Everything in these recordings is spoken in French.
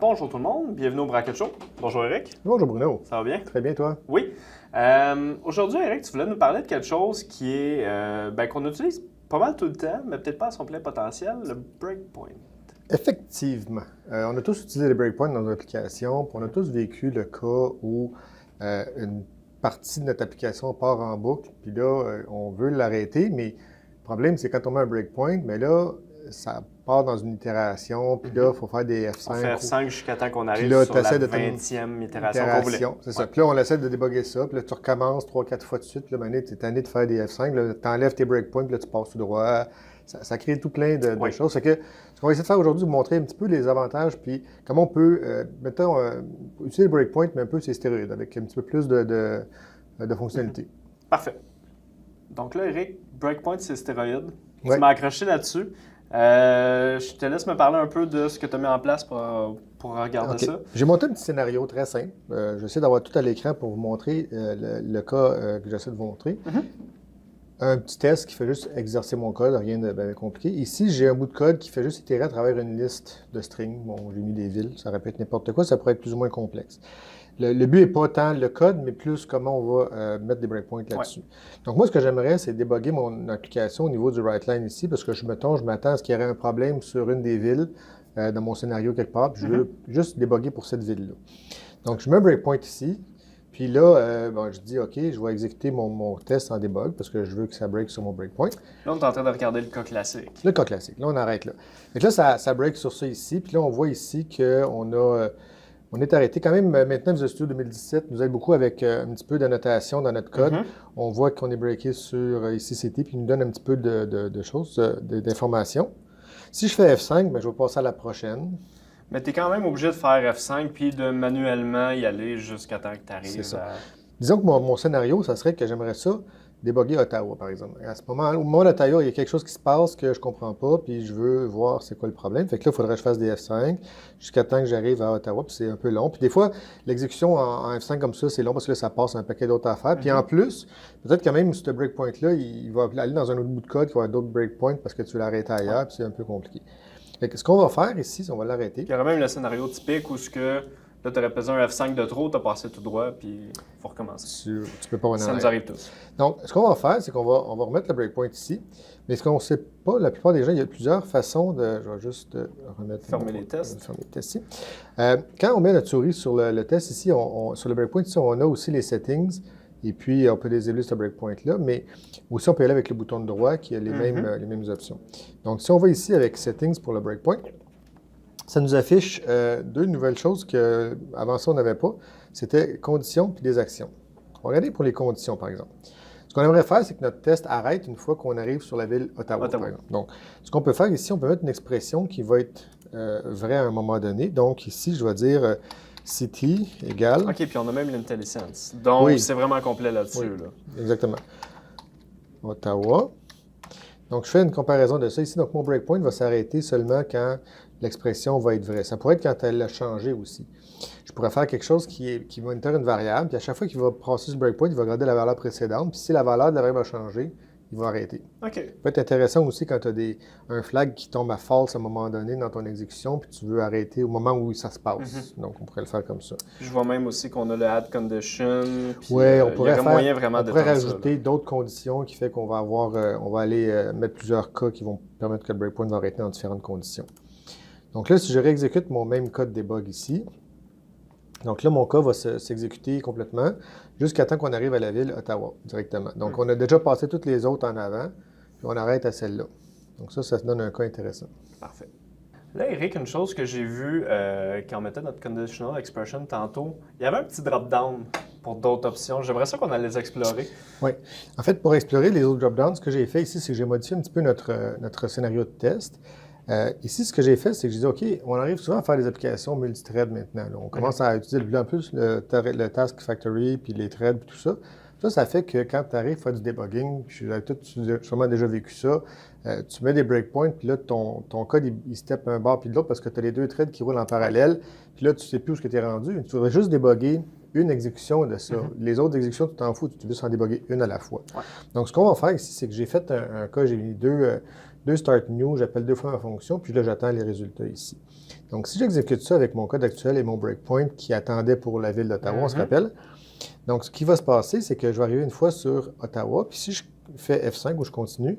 Bonjour tout le monde, bienvenue au Bracket Show. Bonjour Eric. Bonjour Bruno. Ça va bien? Très bien, toi? Oui. Aujourd'hui, Eric, tu voulais nous parler de quelque chose qui est qu'on utilise pas mal tout le temps, mais peut-être pas à son plein potentiel, le breakpoint. Effectivement. On a tous utilisé les breakpoints dans nos applications, puis on a tous vécu le cas où une partie de notre application part en boucle, puis là, on veut l'arrêter, mais le problème, c'est quand on met un breakpoint, mais là, ça part dans une itération, puis là, il faut faire des F5. On fait F5 jusqu'à temps qu'on arrive là, sur la de 20e itération qu'on voulait. C'est ça. Puis là, on essaie de débugger ça, puis là, tu recommences 3-4 fois de suite, puis là, maintenant, tu es tanné de faire des F5, là, tu enlèves tes breakpoints, puis là, tu passes tout droit. Ça crée tout plein de choses. Fait que ce qu'on va essayer de faire aujourd'hui, c'est vous montrer un petit peu les avantages, puis comment on peut, utiliser le breakpoint, mais un peu ses stéroïdes, avec un petit peu plus de fonctionnalités. Parfait. Donc là, Eric, breakpoint, c'est stéroïdes. Ouais. Tu m'as accroché là-dessus. Je te laisse me parler un peu de ce que tu as mis en place pour regarder ça. J'ai monté un petit scénario très simple. J'essaie d'avoir tout à l'écran pour vous montrer le cas que j'essaie de vous montrer. Un petit test qui fait juste exercer mon code, rien de bien compliqué. Ici, j'ai un bout de code qui fait juste itérer à travers une liste de strings. Bon, j'ai mis des villes, ça répète n'importe quoi, ça pourrait être plus ou moins complexe. Le but n'est pas tant le code, mais plus comment on va mettre des breakpoints là-dessus. Ouais. Donc moi, ce que j'aimerais, c'est débugger mon application au niveau du write-line ici, parce que je m'attends à ce qu'il y aurait un problème sur une des villes dans mon scénario quelque part, puis je veux juste débugger pour cette ville-là. Donc je mets un breakpoint ici, puis là, je dis, OK, je vais exécuter mon test en debug, parce que je veux que ça break sur mon breakpoint. Là, on est en train de regarder le cas classique. Le cas classique. Là, on arrête là. Donc là, ça break sur ça ici, puis là, on voit ici on est arrêté. Quand même, maintenant, Visual Studio 2017 nous aide beaucoup avec un petit peu d'annotation dans notre code. On voit qu'on est breaké sur ici CT, puis il nous donne un petit peu de choses, d'informations. Si je fais F5, je vais passer à la prochaine. Mais tu es quand même obligé de faire F5 puis de manuellement y aller jusqu'à temps que tu arrives à... Disons que mon scénario, ça serait que j'aimerais ça débugger Ottawa, par exemple. À ce moment, au moment d'Ottawa, il y a quelque chose qui se passe que je ne comprends pas, puis je veux voir c'est quoi le problème. Fait que là, il faudrait que je fasse des F5 jusqu'à temps que j'arrive à Ottawa, puis c'est un peu long. Puis des fois, l'exécution en F5 comme ça, c'est long parce que là, ça passe un paquet d'autres affaires. Puis en plus, peut-être quand même, ce breakpoint-là, il va aller dans un autre bout de code qui va avoir d'autres breakpoints parce que tu veux l'arrêter ailleurs, puis c'est un peu compliqué. Fait que ce qu'on va faire ici, c'est qu'on va l'arrêter. Il y aurait même le scénario typique où là, tu aurais pesé un F5 de trop, tu as passé tout droit, puis il faut recommencer. Tu peux pas en Ça nous arrive tous. Donc, ce qu'on va faire, c'est qu'on va remettre le breakpoint ici. Mais ce qu'on ne sait pas, la plupart des gens, il y a plusieurs façons de... Je vais juste remettre... Fermer les tests. Fermer les tests ici. Quand on met notre souris sur le test ici, sur le breakpoint ici, on a aussi les settings. Et puis, on peut désébler ce breakpoint-là. Mais aussi, on peut aller avec le bouton de droit qui a les mêmes options. Donc, si on va ici avec settings pour le breakpoint, ça nous affiche deux nouvelles choses qu'avant ça, on n'avait pas. C'était conditions puis des actions. On va regarder pour les conditions, par exemple. Ce qu'on aimerait faire, c'est que notre test arrête une fois qu'on arrive sur la ville Ottawa, par exemple. Donc, ce qu'on peut faire ici, on peut mettre une expression qui va être vraie à un moment donné. Donc, ici, je vais dire city égale... OK, puis on a même l'IntelliSense. Donc, c'est vraiment complet là-dessus. Oui, là. Exactement. Ottawa. Donc, je fais une comparaison de ça ici. Donc, mon breakpoint va s'arrêter seulement quand l'expression va être vraie. Ça pourrait être quand elle l'a changé aussi. Je pourrais faire quelque chose qui va inter une variable, puis à chaque fois qu'il va passer ce breakpoint, il va regarder la valeur précédente, puis si la valeur de la variable a changé, il va arrêter. OK. Ça peut être intéressant aussi quand tu as un flag qui tombe à false à un moment donné dans ton exécution, puis tu veux arrêter au moment où ça se passe. Donc, on pourrait le faire comme ça. Je vois même aussi qu'on a le add condition. Oui, on pourrait rajouter d'autres conditions qui fait qu'on va on va aller mettre plusieurs cas qui vont permettre que le breakpoint va arrêter dans différentes conditions. Donc là, si je réexécute mon même code debug ici, donc là, mon cas va s'exécuter complètement jusqu'à temps qu'on arrive à la ville Ottawa directement. Donc, on a déjà passé toutes les autres en avant, puis on arrête à celle-là. Donc ça se donne un cas intéressant. Parfait. Là, Eric, une chose que j'ai vue quand on mettait notre conditional expression tantôt, il y avait un petit drop-down pour d'autres options. J'aimerais ça qu'on allait les explorer. Oui. En fait, pour explorer les autres drop-downs, ce que j'ai fait ici, c'est que j'ai modifié un petit peu notre scénario de test. Ici, ce que j'ai fait, c'est que j'ai dit, OK, on arrive souvent à faire des applications multithread maintenant. Là. On commence à utiliser de plus en plus le Task Factory, puis les threads, puis tout ça. Ça fait que quand tu arrives à faire du debugging, puis vous avez sûrement déjà vécu ça, tu mets des breakpoints, puis là, ton code, il step un bord puis de l'autre parce que tu as les deux threads qui roulent en parallèle, puis là, tu ne sais plus où tu es rendu. Tu voudrais juste débugger une exécution de ça. Les autres exécutions, tu t'en fous, tu veux juste en débugger une à la fois. Donc, ce qu'on va faire ici, c'est que j'ai fait un cas, j'ai mis deux start new, j'appelle deux fois ma fonction, puis là, j'attends les résultats ici. Donc, si j'exécute ça avec mon code actuel et mon breakpoint qui attendait pour la ville d'Ottawa, on se rappelle. Donc, ce qui va se passer, c'est que je vais arriver une fois sur Ottawa, puis si je fais F5 où je continue,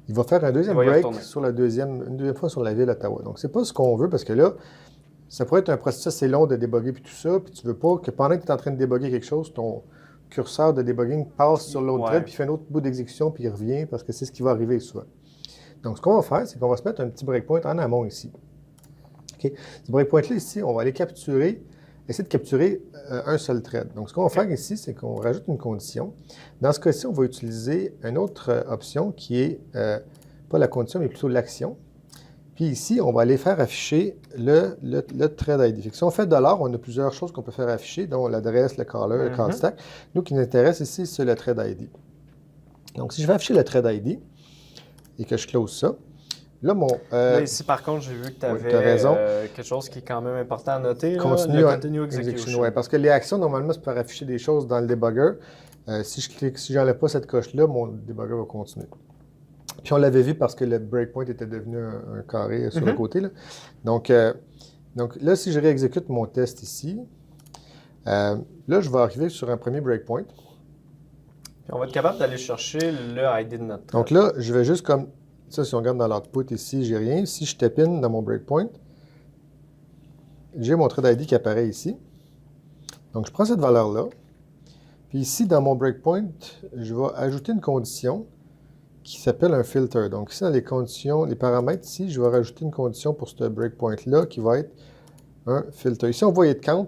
il va faire un deuxième break sur une deuxième fois sur la ville d'Ottawa. Donc, c'est pas ce qu'on veut parce que là, ça pourrait être un processus assez long de débugger puis tout ça, puis tu veux pas que pendant que tu es en train de débugger quelque chose, ton curseur de debugging passe sur l'autre thread, puis fait un autre bout d'exécution, puis il revient, parce que c'est ce qui va arriver souvent. Donc, ce qu'on va faire, c'est qu'on va se mettre un petit breakpoint en amont ici. OK? Ce breakpoint-là, ici, on va aller capturer, essayer de capturer un seul thread. Donc, ce qu'on va faire ici, c'est qu'on rajoute une condition. Dans ce cas-ci, on va utiliser une autre option qui est, pas la condition, mais plutôt l'action. Puis ici, on va aller faire afficher le thread ID. Fait que si on fait $, on a plusieurs choses qu'on peut faire afficher, dont l'adresse, le caller, le call stack. Nous, qui nous intéresse ici, c'est le thread ID. Donc, si je vais afficher le thread ID et que je close ça, là, là, ici, par contre, j'ai vu que tu avais quelque chose qui est quand même important à noter. Continue execution. Ouais, parce que les actions, normalement, c'est pour afficher des choses dans le debugger. Si je n'enlève pas cette coche-là, mon debugger va continuer. Puis on l'avait vu parce que le breakpoint était devenu un carré sur le côté. Là. Donc là, si je réexécute mon test ici, là, je vais arriver sur un premier breakpoint. Puis on va être capable d'aller chercher le ID de notre thread. Donc là, je vais juste comme ça, si on regarde dans l'output ici, j'ai rien. Si je tape in dans mon breakpoint, j'ai mon thread ID qui apparaît ici. Donc je prends cette valeur-là. Puis ici, dans mon breakpoint, je vais ajouter une condition qui s'appelle un filter. Donc ici, dans les conditions, les paramètres, ici, je vais rajouter une condition pour ce breakpoint-là qui va être un filter. Ici, on voit être count.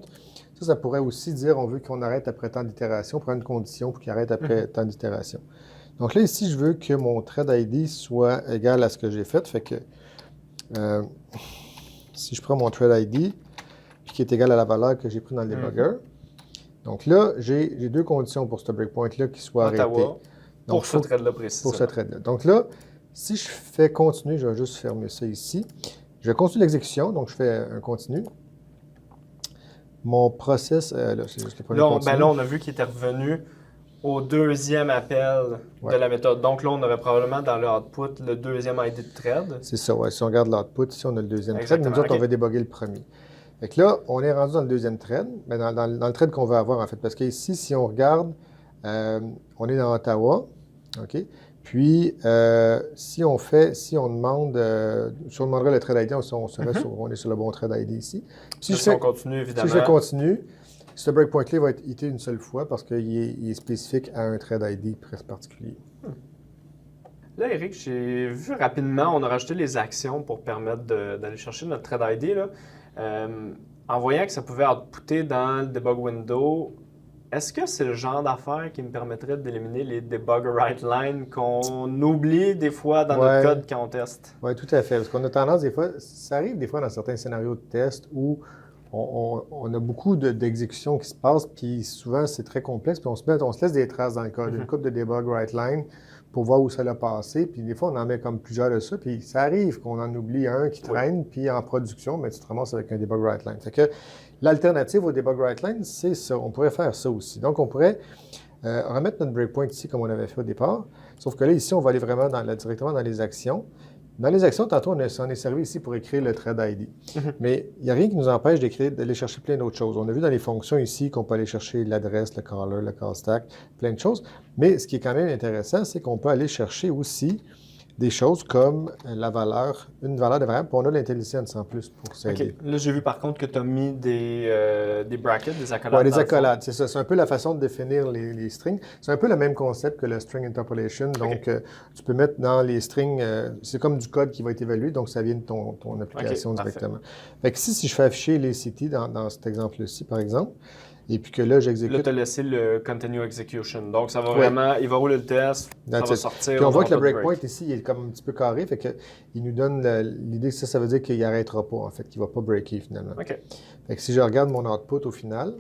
Ça pourrait aussi dire on veut qu'on arrête après tant d'itérations, prendre une condition pour qu'il arrête après tant d'itérations. Donc là, ici, je veux que mon thread ID soit égal à ce que j'ai fait. Fait que si je prends mon thread ID, puis qui est égal à la valeur que j'ai pris dans le debugger, donc là, j'ai deux conditions pour ce breakpoint-là qui soit arrêté. Donc, pour ce thread-là précisément. Pour ce thread-là. Donc là, si je fais continuer, je vais juste fermer ça ici. Je vais continuer l'exécution, donc je fais un continu. Mon process, là, c'est juste le premier continu. Là, on a vu qu'il était revenu au deuxième appel de la méthode. Donc là, on aurait probablement dans le output le deuxième ID de thread. C'est ça, ouais. Si on regarde l'output, ici, on a le deuxième thread. Nous autres, on va débugger le premier. Fait que là, on est rendu dans le deuxième thread, mais dans le thread qu'on veut avoir, en fait. Parce qu'ici, si on regarde, on est dans Ottawa, OK? Puis, si on demanderait le thread ID, on est sur le bon thread ID ici. Puis si on continue, évidemment. Si je continue, ce breakpoint-là va être hité une seule fois parce qu'il est spécifique à un thread ID presque particulier. Là, Eric, j'ai vu rapidement, on a rajouté les actions pour permettre d'aller chercher notre thread ID. Là. En voyant que ça pouvait outputter dans le debug window, est-ce que c'est le genre d'affaire qui me permettrait d'éliminer les debug write line qu'on oublie des fois dans notre code quand on teste? Oui, tout à fait. Parce qu'on a tendance, des fois, ça arrive des fois dans certains scénarios de test où on a beaucoup d'exécutions qui se passent, puis souvent c'est très complexe, puis on se laisse des traces dans le code, une couple de debug write line pour voir où ça l'a passé, puis des fois on en met comme plusieurs de ça, puis ça arrive qu'on en oublie un qui traîne, puis en production, mais tu te ramasses avec un debug write line. Fait que l'alternative au debug write line, c'est ça. On pourrait faire ça aussi. Donc on pourrait remettre notre breakpoint ici comme on avait fait au départ, sauf que là, ici, on va aller vraiment directement dans les actions. Dans les actions, tantôt, on est servi ici pour écrire le thread ID. Mais il n'y a rien qui nous empêche d'aller chercher plein d'autres choses. On a vu dans les fonctions ici qu'on peut aller chercher l'adresse, le caller, le call stack, plein de choses. Mais ce qui est quand même intéressant, c'est qu'on peut aller chercher aussi des choses comme une valeur de variable, puis on a l'intelligence en plus pour s'aider. Là, j'ai vu par contre que tu as mis des brackets, des accolades. Oui, des accolades, c'est ça. C'est un peu la façon de définir les strings. C'est un peu le même concept que le string interpolation. Donc, tu peux mettre dans les strings, c'est comme du code qui va être évalué, donc ça vient de ton application directement. Fait que si je fais afficher les cities dans cet exemple-ci, par exemple, et puis que là, j'exécute. Là, tu as laissé le continue execution. Donc, ça va vraiment, il va rouler le test, ça va sortir. Puis on voit que le breakpoint ici, il est comme un petit peu carré, fait qu'il nous donne l'idée que ça veut dire qu'il n'arrêtera pas, en fait, qu'il ne va pas breaker finalement. Fait que si je regarde mon output au final.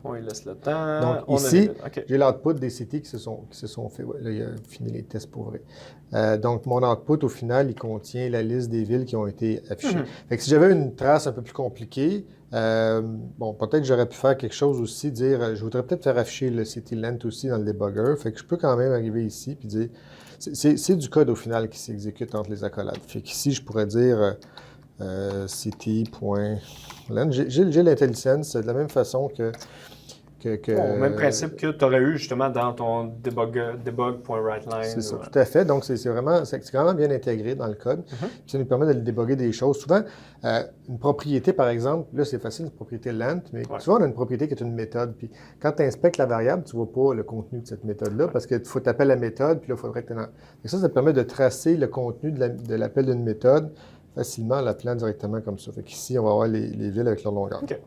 On lui laisse le temps. Donc ici, j'ai l'output des cités qui se sont fait. Ouais, là, il a fini les tests pour vrai. Donc mon output au final, il contient la liste des villes qui ont été affichées. Fait que si j'avais une trace un peu plus compliquée, peut-être que j'aurais pu faire quelque chose aussi, dire, je voudrais peut-être faire afficher le city length aussi dans le debugger. Fait que je peux quand même arriver ici puis dire, c'est du code au final qui s'exécute entre les accolades. Fait qu'ici, je pourrais dire, city.len. J'ai l'IntelliSense de la même façon que Bon, même principe que tu aurais eu justement dans ton debug.writeline. C'est ça, tout à fait. Donc, c'est vraiment bien intégré dans le code. Puis ça nous permet de débugger des choses. Souvent, une propriété, par exemple, là, c'est facile, une propriété lent, mais souvent, on a une propriété qui est une méthode. Puis quand tu inspectes la variable, tu ne vois pas le contenu de cette méthode-là parce qu'il faut t'appeler la méthode, puis là, il faudrait que tu aies... Ça permet de tracer le contenu de l'appel d'une méthode facilement en l'appelant directement comme ça. Fait qu'ici, on va avoir les villes avec leur longueur. OK.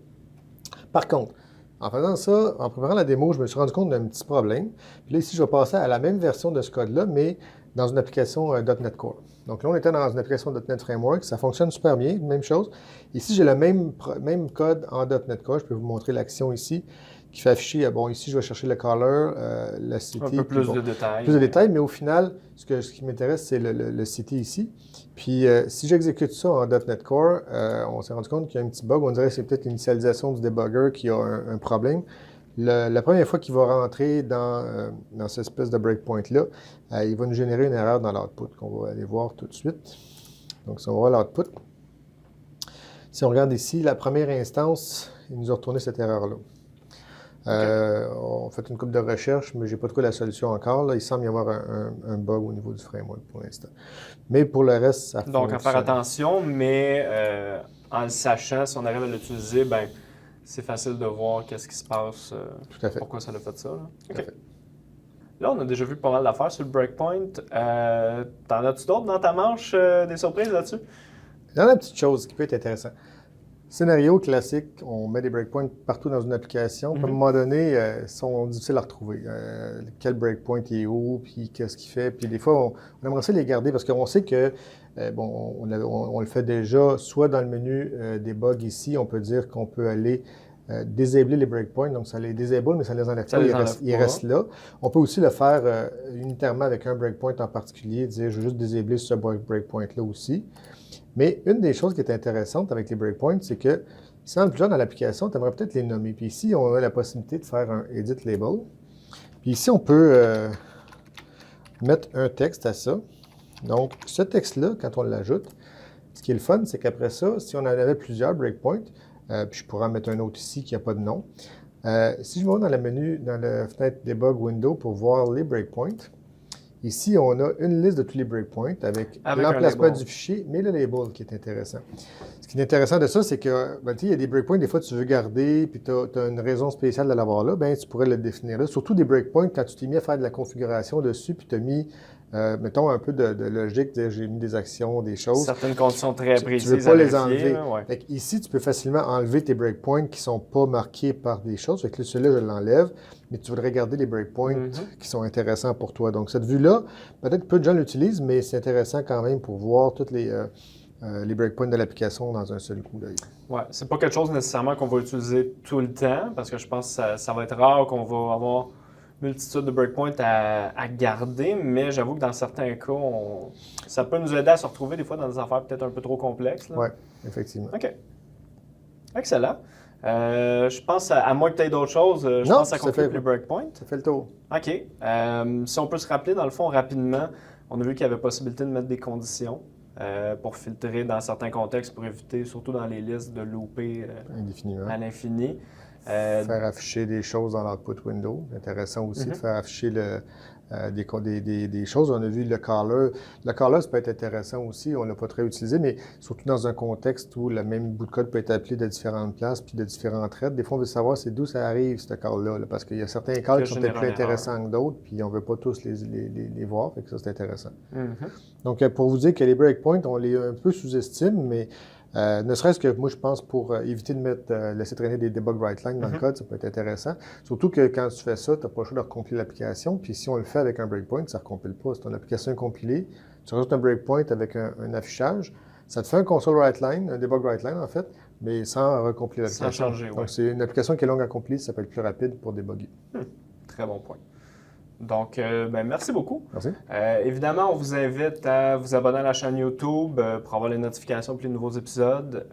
Par contre, en faisant ça, en préparant la démo, je me suis rendu compte d'un petit problème. Puis là, ici, je vais passer à la même version de ce code-là, mais dans une application .NET Core. Donc là, on était dans une application .NET Framework. Ça fonctionne super bien, même chose. Ici, j'ai le même code en .NET Core. Je peux vous montrer l'action ici qui fait afficher, bon, ici, je vais chercher le color, la city. Un peu plus de détails. Plus de détails, mais au final, ce qui m'intéresse, c'est le city ici. Puis, si j'exécute ça en .NET Core, on s'est rendu compte qu'il y a un petit bug. On dirait que c'est peut-être l'initialisation du debugger qui a un problème. La première fois qu'il va rentrer dans cette espèce de breakpoint-là, il va nous générer une erreur dans l'output qu'on va aller voir tout de suite. Donc, si on va voir l'output, si on regarde ici, la première instance, il nous a retourné cette erreur-là. On fait une couple de recherches, mais je n'ai pas trouvé la solution encore. Là, il semble y avoir un bug au niveau du framework pour l'instant. Mais pour le reste, ça fonctionne. Donc, à faire attention, mais en le sachant, si on arrive à l'utiliser, ben c'est facile de voir qu'est-ce qui se passe, Tout à fait. pourquoi ça a fait ça. Là. Tout à fait. Là, on a déjà vu pas mal d'affaires sur le breakpoint. T'en as-tu d'autres dans ta manche, des surprises là-dessus? Il y en a une petite chose qui peut être intéressante. Scénario classique, on met des breakpoints partout dans une application. Puis à un moment donné, ils sont difficiles à retrouver. Quel breakpoint est où, puis qu'est-ce qu'il fait. Puis des fois, on aimerait ça les garder parce qu'on sait que, on le fait déjà, soit dans le menu des bugs ici, on peut dire qu'on peut aller disabler les breakpoints. Donc, ça les disable, mais ça les enlève pas. Ils restent là. On peut aussi le faire unitairement avec un breakpoint en particulier, dire je veux juste disabler ce breakpoint-là aussi. Mais une des choses qui est intéressante avec les breakpoints, c'est que si on a plusieurs dans l'application, tu aimerais peut-être les nommer. Puis ici, on a la possibilité de faire un Edit Label. Puis ici, on peut mettre un texte à ça. Donc, ce texte-là, quand on l'ajoute, ce qui est le fun, c'est qu'après ça, si on en avait plusieurs breakpoints, puis je pourrais en mettre un autre ici qui n'a pas de nom. Si je vais dans le menu, dans la fenêtre Debug Window pour voir les breakpoints, ici, on a une liste de tous les breakpoints avec l'emplacement du fichier, mais le label qui est intéressant. Ce qui est intéressant de ça, c'est que, il y a des breakpoints, des fois, tu veux garder, puis tu as une raison spéciale de l'avoir là, tu pourrais le définir là. Surtout des breakpoints, quand tu t'es mis à faire de la configuration dessus, puis tu as mis, mettons, un peu de logique, j'ai mis des actions, des choses. Certaines conditions très précises. Tu ne veux pas les enlever. Ouais. Ici, tu peux facilement enlever tes breakpoints qui ne sont pas marqués par des choses. Fait que celui-là, je l'enlève. Mais tu voudrais garder les breakpoints qui sont intéressants pour toi. Donc, cette vue-là, peut-être peu de gens l'utilisent, mais c'est intéressant quand même pour voir tous les breakpoints de l'application dans un seul coup d'œil. Oui, c'est pas quelque chose nécessairement qu'on va utiliser tout le temps, parce que je pense que ça va être rare qu'on va avoir multitude de breakpoints à garder, mais j'avoue que dans certains cas, ça peut nous aider à se retrouver des fois dans des affaires peut-être un peu trop complexes. Oui, effectivement. OK. Excellent. Je pense, à moins que tu aies d'autres choses, je pense que ça conclut les breakpoints. Ça fait le tour. OK. Si on peut se rappeler, dans le fond, rapidement, on a vu qu'il y avait possibilité de mettre des conditions pour filtrer dans certains contextes, pour éviter, surtout dans les listes, de louper à l'infini. Faire afficher des choses dans l'output window. Intéressant aussi de faire afficher des choses. On a vu le caller. Le caller, ça peut être intéressant aussi. On ne l'a pas très utilisé, mais surtout dans un contexte où le même bout de code peut être appelé de différentes places puis de différentes traites. Des fois, on veut savoir c'est d'où ça arrive, ce call-là. Parce qu'il y a certains calls qui sont peut-être plus intéressants que d'autres, puis on ne veut pas tous les voir. Fait que ça, c'est intéressant. Donc, pour vous dire que les breakpoints, on les un peu sous-estime, mais ne serait-ce que moi, je pense, pour éviter de laisser traîner des debug write-line dans le code, ça peut être intéressant. Surtout que quand tu fais ça, tu n'as pas le choix de recompiler l'application. Puis si on le fait avec un breakpoint, ça ne recompile pas. C'est ton application compilée. Tu rajoutes un breakpoint avec un affichage. Ça te fait un console write-line, un debug write-line en fait, mais sans recompiler l'application. Sans changer, oui. Donc c'est une application qui est longue à compiler, ça peut être plus rapide pour débugger. Très bon point. Donc, merci beaucoup. Merci. Évidemment, on vous invite à vous abonner à la chaîne YouTube pour avoir les notifications pour les nouveaux épisodes.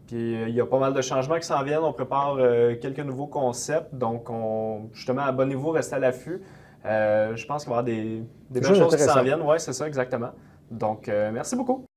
Puis, il y a pas mal de changements qui s'en viennent. On prépare quelques nouveaux concepts. Donc, justement, abonnez-vous, restez à l'affût. Je pense qu'il va y avoir des belles choses qui s'en viennent. Oui, c'est ça, exactement. Donc, merci beaucoup.